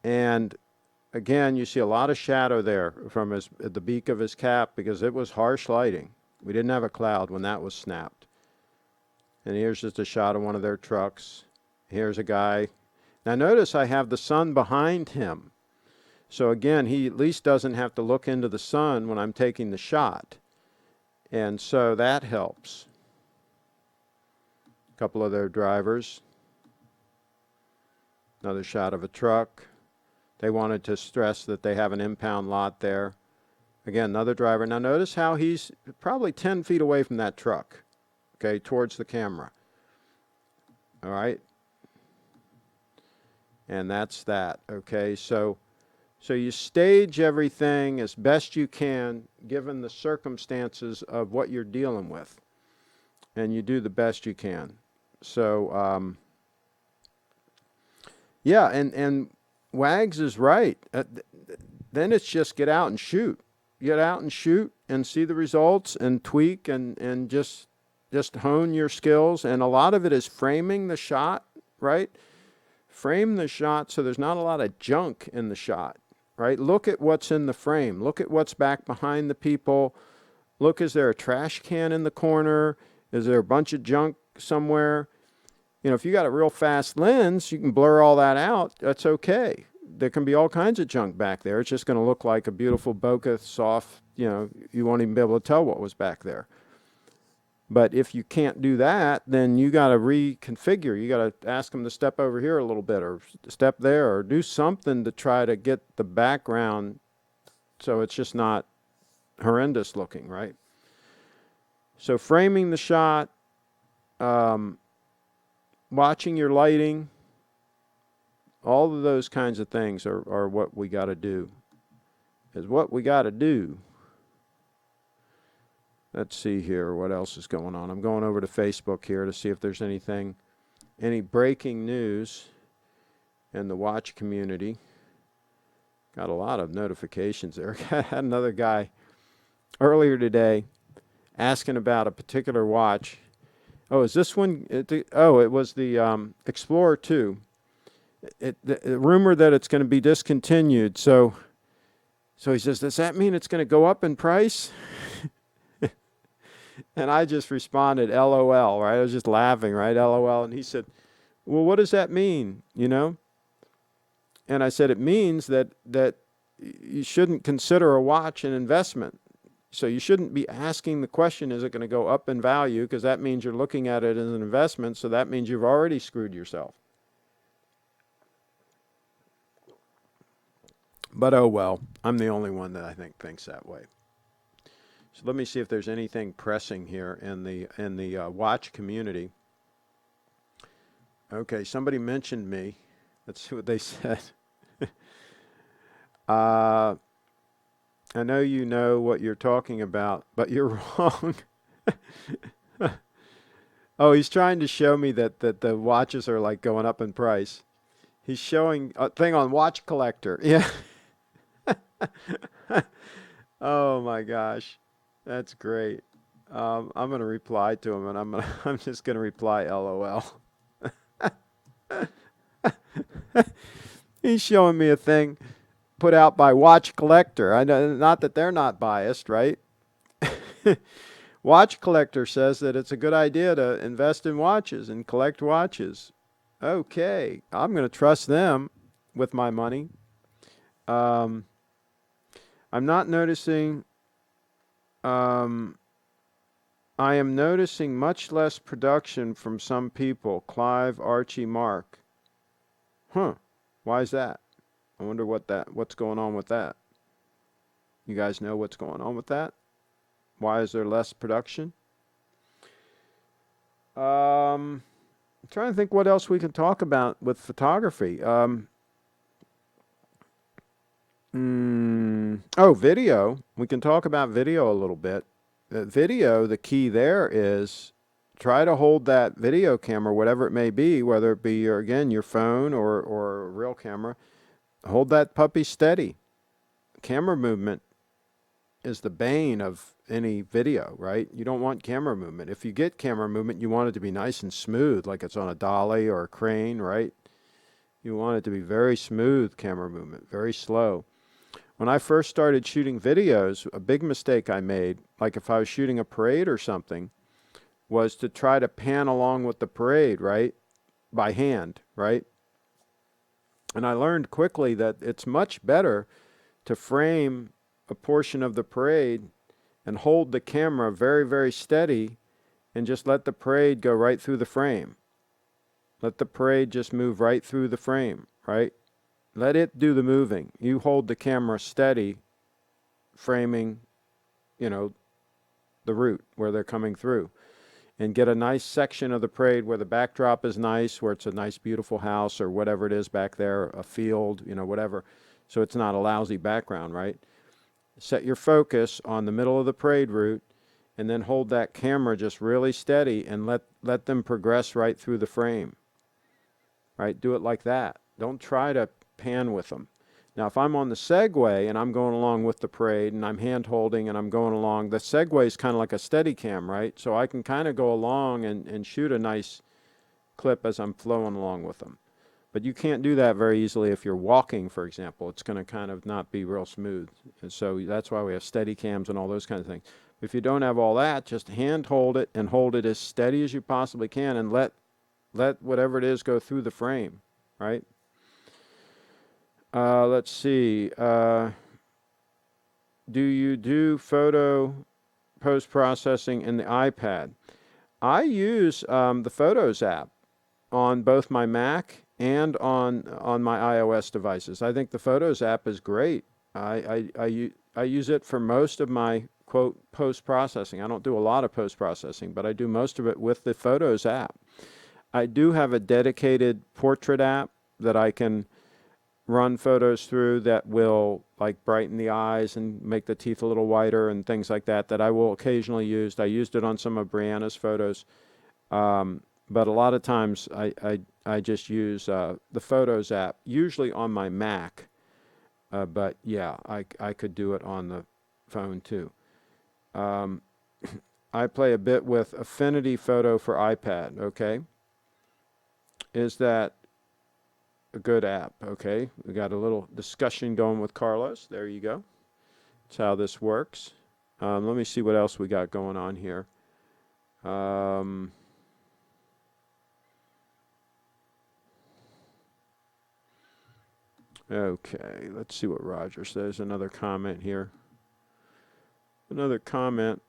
And again, you see a lot of shadow there from the beak of his cap, because it was harsh lighting. We didn't have a cloud when that was snapped. And here's just a shot of one of their trucks. Here's a guy. Now notice I have the sun behind him. So again, he at least doesn't have to look into the sun when I'm taking the shot. And so that helps. A couple of their drivers. Another shot of a truck. They wanted to stress that they have an impound lot there. Again, another driver. Now notice how he's probably 10 feet away from that truck, okay, towards the camera. All right? And that's that, okay? So you stage everything as best you can given the circumstances of what you're dealing with. And you do the best you can. So, yeah, and Wags is right. Then it's just get out and shoot. Get out and shoot and see the results and tweak and just hone your skills. And a lot of it is framing the shot, right? Frame the shot so there's not a lot of junk in the shot, right? Look at what's in the frame. Look at what's back behind the people. Look, is there a trash can in the corner? Is there a bunch of junk somewhere? You know, if you got a real fast lens, you can blur all that out. That's okay. There can be all kinds of junk back there. It's just going to look like a beautiful bokeh, soft, you know, you won't even be able to tell what was back there. But if you can't do that, then you got to reconfigure. You got to ask them to step over here a little bit or step there or do something to try to get the background so it's just not horrendous looking, right? So framing the shot, watching your lighting, all of those kinds of things are what we got to do. Is what we got to do. Let's see here what else is going on. I'm going over to Facebook here to see if there's any breaking news in the watch community. Got a lot of notifications there. I had another guy earlier today asking about a particular watch. Oh, is this one? It was the Explorer 2. The rumor that it's going to be discontinued. So he says, does that mean it's going to go up in price? And I just responded, LOL, right? I was just laughing, right? LOL. And he said, well, what does that mean, you know? And I said, it means that you shouldn't consider a watch an investment. So you shouldn't be asking the question, is it going to go up in value? Because that means you're looking at it as an investment. So that means you've already screwed yourself. But oh well, I'm the only one that I think thinks that way. So let me see if there's anything pressing here in the watch community. Okay, somebody mentioned me. Let's see what they said. I know you know what you're talking about, but you're wrong. Oh, he's trying to show me that the watches are like going up in price. He's showing a thing on Watch Collector. Yeah. Oh my gosh. That's great. I'm going to reply to him, and I'm just going to reply LOL. He's showing me a thing put out by Watch Collector. I know, not that they're not biased, right? Watch Collector says that it's a good idea to invest in watches and collect watches. Okay, I'm going to trust them with my money. I'm not noticing. I am noticing much less production from some people. Clive, Archie, Mark. Huh. Why is that? I wonder what's going on with that. You guys know what's going on with that? Why is there less production? I'm trying to think what else we can talk about with photography. Video. We can talk about video a little bit. Video, the key there is try to hold that video camera, whatever it may be, whether it be your phone or a real camera. Hold that puppy steady. Camera movement is the bane of any video, right? You don't want camera movement. If you get camera movement, you want it to be nice and smooth, like it's on a dolly or a crane, right? You want it to be very smooth camera movement, very slow. When I first started shooting videos, a big mistake I made, like if I was shooting a parade or something, was to try to pan along with the parade, right? By hand, right? And I learned quickly that it's much better to frame a portion of the parade and hold the camera very, very steady and just let the parade go right through the frame. Let the parade just move right through the frame, right? Let it do the moving. You hold the camera steady, framing, you know, the route where they're coming through. And get a nice section of the parade where the backdrop is nice, where it's a nice, beautiful house or whatever it is back there, a field, you know, whatever. So it's not a lousy background, right? Set your focus on the middle of the parade route, and then hold that camera just really steady and let them progress right through the frame, right? Do it like that. Don't try to pan with them. Now, if I'm on the Segway and I'm going along with the parade and I'm hand holding and I'm going along, the Segway is kind of like a steady cam, right? So I can kind of go along and shoot a nice clip as I'm flowing along with them. But you can't do that very easily if you're walking, for example. It's going to kind of not be real smooth. And so that's why we have steady cams and all those kinds of things. If you don't have all that, just hand hold it and hold it as steady as you possibly can and let whatever it is go through the frame, right? Let's see. Do you do photo post-processing in the iPad? I use the Photos app on both my Mac and on my iOS devices. I think the Photos app is great. I use it for most of my, quote, post-processing. I don't do a lot of post-processing, but I do most of it with the Photos app. I do have a dedicated portrait app that I can run photos through that will like brighten the eyes and make the teeth a little whiter and things like that I will occasionally use. I used it on some of Brianna's photos. But a lot of times I just use the Photos app, usually on my Mac. But yeah, I could do it on the phone too. I play a bit with Affinity Photo for iPad, okay? Is that a good app? Okay, we got a little discussion going with Carlos. There you go. That's how this works. Let me see what else we got going on here. Okay, let's see what Roger says. Another comment here. Another comment.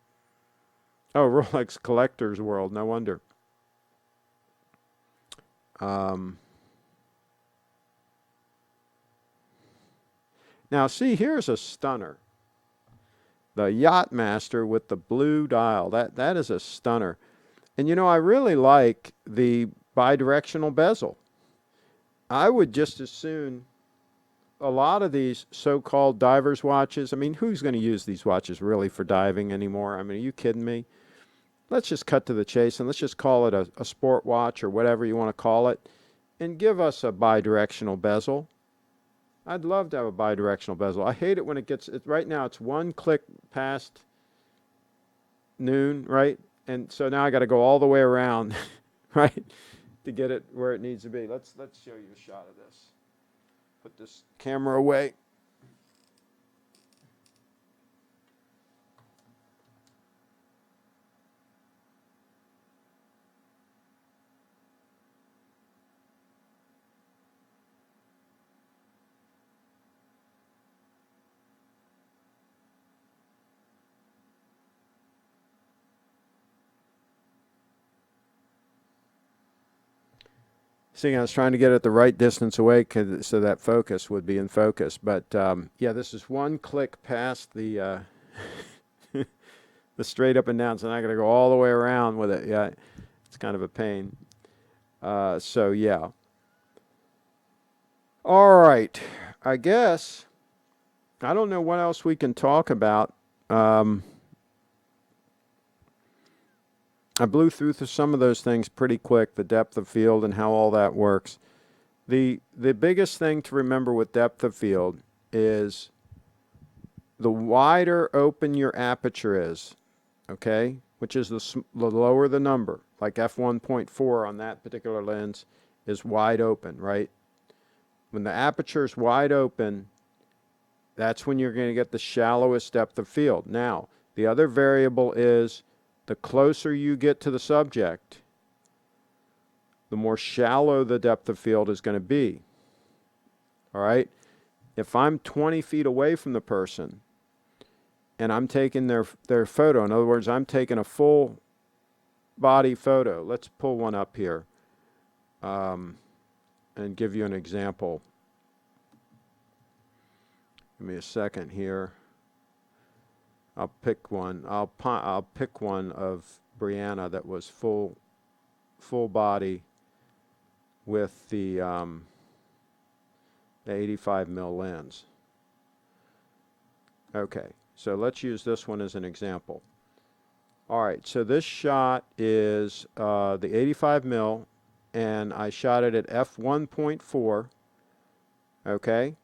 Oh, Rolex Collector's World. No wonder. Now, see, here's a stunner. The Yachtmaster with the blue dial. That is a stunner. And, you know, I really like the bidirectional bezel. I would just as soon, a lot of these so-called diver's watches, I mean, who's going to use these watches really for diving anymore? I mean, are you kidding me? Let's just cut to the chase and let's just call it a sport watch or whatever you want to call it, and give us a bidirectional bezel. I'd love to have a bidirectional bezel. I hate it when it gets, right now it's one click past noon, right? And so now I got to go all the way around, right, to get it where it needs to be. Let's show you a shot of this. Put this camera away. See, I was trying to get it the right distance away so that focus would be in focus. But yeah, this is one click past the the straight up and down, so now I got to go all the way around with it. Yeah, it's kind of a pain. So yeah. All right, I guess I don't know what else we can talk about. I blew through some of those things pretty quick, the depth of field and how all that works. The biggest thing to remember with depth of field is the wider open your aperture is, okay, which is the lower the number, like f1.4 on that particular lens is wide open, right? When the aperture is wide open, that's when you're going to get the shallowest depth of field. Now, the other variable is the closer you get to the subject, the more shallow the depth of field is going to be. All right? If I'm 20 feet away from the person and I'm taking their photo, in other words, I'm taking a full body photo. Let's pull one up here and give you an example. Give me a second here. I'll pick one. I'll pick one of Brianna that was full body with the 85 mil lens. Okay, so let's use this one as an example. All right, so this shot is the 85 mil, and I shot it at f1.4. Okay,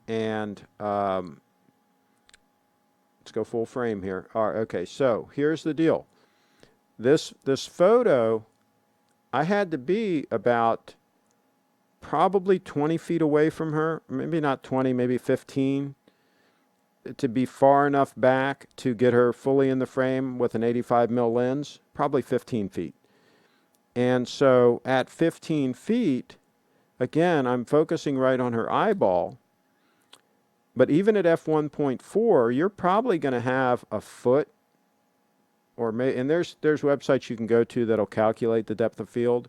and let's go full frame here. All right, okay, so here's the deal. This photo, I had to be about probably 20 feet away from her, maybe not 20, maybe 15, to be far enough back to get her fully in the frame with an 85 mil lens, probably 15 feet. And so at 15 feet, again, I'm focusing right on her eyeball. But even at f1.4, you're probably going to have a foot, and there's websites you can go to that'll calculate the depth of field.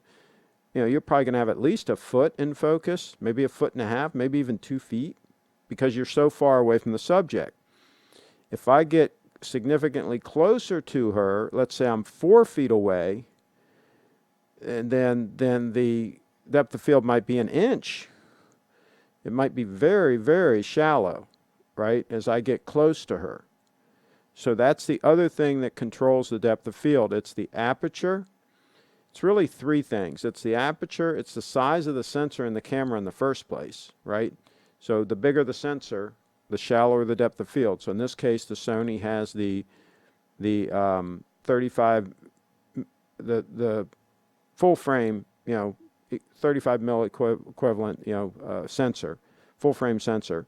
You know, you're probably going to have at least a foot in focus, maybe a foot and a half, maybe even 2 feet, because you're so far away from the subject. If I get significantly closer to her, let's say I'm 4 feet away, and then the depth of field might be an inch. It might be very, very shallow, right, as I get close to her. So that's the other thing that controls the depth of field. It's the aperture. It's really three things. It's the aperture, it's the size of the sensor in the camera in the first place, right? So the bigger the sensor, the shallower the depth of field. So in this case, the Sony has the 35, the full frame, 35 mil equivalent, sensor, full frame sensor.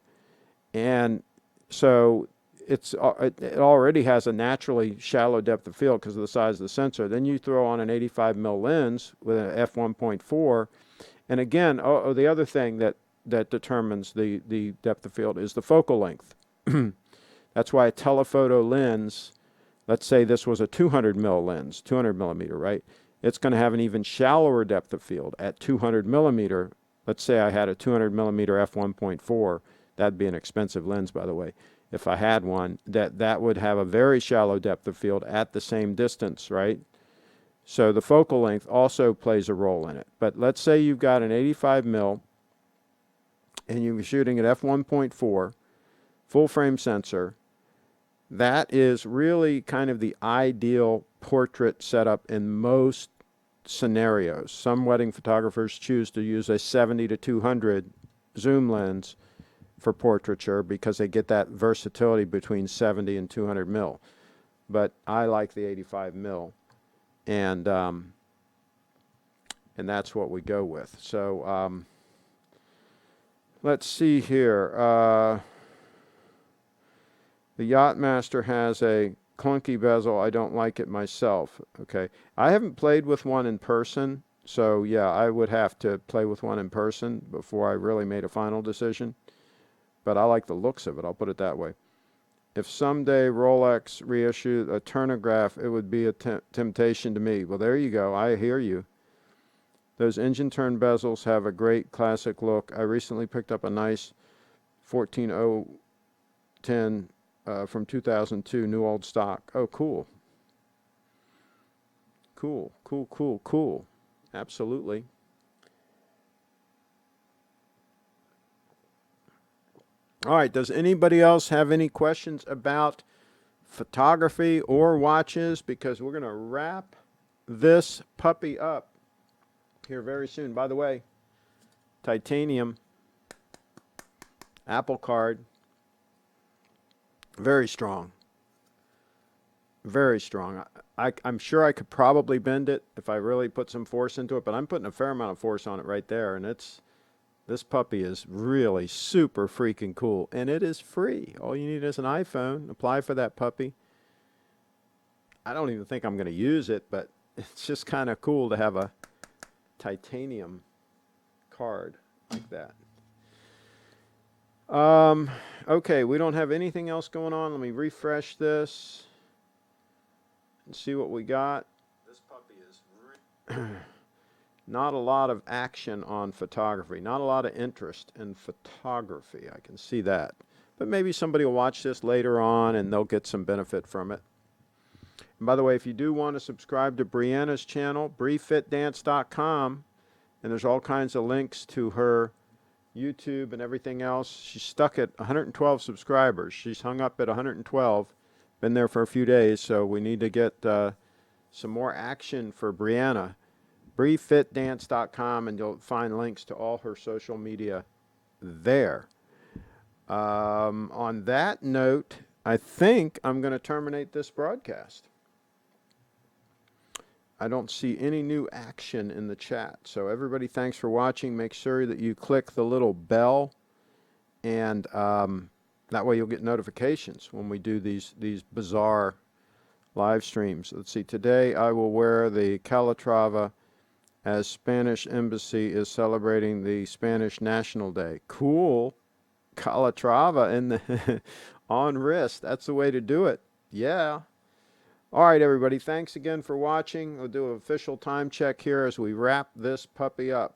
And so it already has a naturally shallow depth of field because of the size of the sensor. Then you throw on an 85 mil lens with an f1.4. And again, the other thing that determines the depth of field is the focal length. That's why a telephoto lens, let's say this was a 200 mil lens, 200 millimeter, right? It's going to have an even shallower depth of field at 200 millimeter. Let's say I had a 200 millimeter f1.4. That'd be an expensive lens, by the way. If I had one, that would have a very shallow depth of field at the same distance, right? So the focal length also plays a role in it. But let's say you've got an 85 mil and you're shooting at f1.4, full frame sensor. That is really kind of the ideal portrait setup in most scenarios. Some wedding photographers choose to use a 70 to 200 zoom lens for portraiture because they get that versatility between 70 and 200 mil. But I like the 85 mil, and that's what we go with. So let's see here. The Yachtmaster has a clunky bezel. I don't like it myself. Okay, I haven't played with one in person, so yeah, I would have to play with one in person before I really made a final decision. But I like the looks of it, I'll put it that way. If someday Rolex reissued a turnograph, it would be a temptation to me. Well, there you go. I hear you. Those engine turn bezels have a great classic look. I recently picked up a nice 14010 from 2002, new old stock. Oh, cool. Cool. Absolutely. All right, does anybody else have any questions about photography or watches? Because we're going to wrap this puppy up here very soon. By the way, titanium, Apple Card, very strong. Very strong. I'm sure I could probably bend it if I really put some force into it, but I'm putting a fair amount of force on it right there, and this puppy is really super freaking cool, and it is free. All you need is an iPhone. Apply for that puppy. I don't even think I'm going to use it, but it's just kind of cool to have a titanium card like that. Okay, we don't have anything else going on. Let me refresh this and see what we got. This not a lot of action on photography, not a lot of interest in photography. I can see that. But maybe somebody will watch this later on and they'll get some benefit from it. And by the way, if you do want to subscribe to Brianna's channel, BrieFitDance.com, and there's all kinds of links to her YouTube and everything else. She's stuck at 112 subscribers. She's hung up at 112. Been there for a few days, so we need to get some more action for Brianna. BrieFitDance.com, and you'll find links to all her social media there. On that note, I think I'm going to terminate this broadcast. I don't see any new action in the chat. So everybody, thanks for watching. Make sure that you click the little bell, and that way you'll get notifications when we do these bizarre live streams. Let's see, today I will wear the Calatrava as Spanish Embassy is celebrating the Spanish National Day. Cool. Calatrava in the on wrist. That's the way to do it. Yeah. All right, everybody. Thanks again for watching. We'll do an official time check here as we wrap this puppy up.